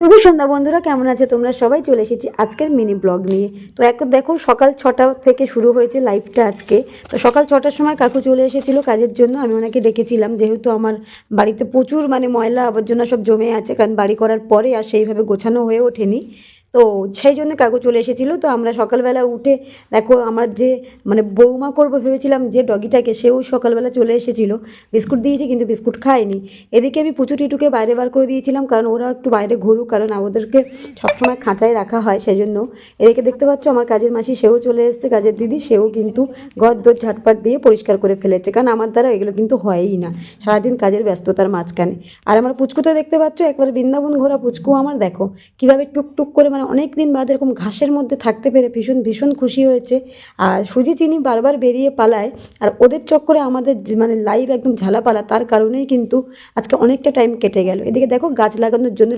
শুভ সন্ধ্যা বন্ধুরা, কেমন আছে তোমরা সবাই? চলে এসেছি আজকের মিনি ব্লগ নিয়ে। তো এখন দেখো সকাল 6টা থেকে শুরু হয়েছে লাইভটা আজকে। তো সকাল 6টার সময় কাকু চলে এসেছিলো কাজের জন্য। আমি ওনাকে ডেকেছিলাম, যেহেতু আমার বাড়িতে প্রচুর ময়লা আবর্জনা সব জমে আছে, কারণ বাড়ি করার পরে আর সেইভাবে গোছানো হয়ে ওঠেনি। তো সেই জন্য কাকু চলে এসেছিলো। তো আমরা সকালবেলা উঠে দেখো আমার যে বৌমা করবো ভেবেছিলাম যে ডগিটাকে, সেও সকালবেলা চলে এসেছিলো। বিস্কুট দিয়েছি কিন্তু বিস্কুট খায়নি। এদিকে আমি পুচু টিটুকে বাইরে বার করে দিয়েছিলাম, কারণ ওরা একটু বাইরে ঘুরুক, কারণ ওদেরকে সবসময় খাঁচায় রাখা হয় সেই জন্য। এদিকে দেখতে পাচ্ছ আমার কাজের মাসি, সেও চলে এসেছে, কাজের দিদি, সেও কিন্তু ঘর দোর ঝাটপাট দিয়ে পরিষ্কার করে ফেলেছে, কারণ আমার দ্বারা এগুলো কিন্তু হয়ই না সারাদিন কাজের ব্যস্ততার মাঝখানে। আর আমার পুচকু তো দেখতে পাচ্ছ একবার বৃন্দাবন ঘোরা পুচকু আমার, দেখো কীভাবে টুকটুক করে অনেক দিন বাদ এরকম ঘাসের মধ্যে থাকতে পেরে ভীষণ ভীষণ খুশি হয়েছে। আর সুজি চিনি বারবার বেরিয়ে পালায়, আর ওদের চক্করে আমাদের লাইভ একদম ঝালাপালা, তার কারণেই কিন্তু আজকে অনেকটা টাইম কেটে গেল। এদিকে দেখো গাছ লাগানোর জন্য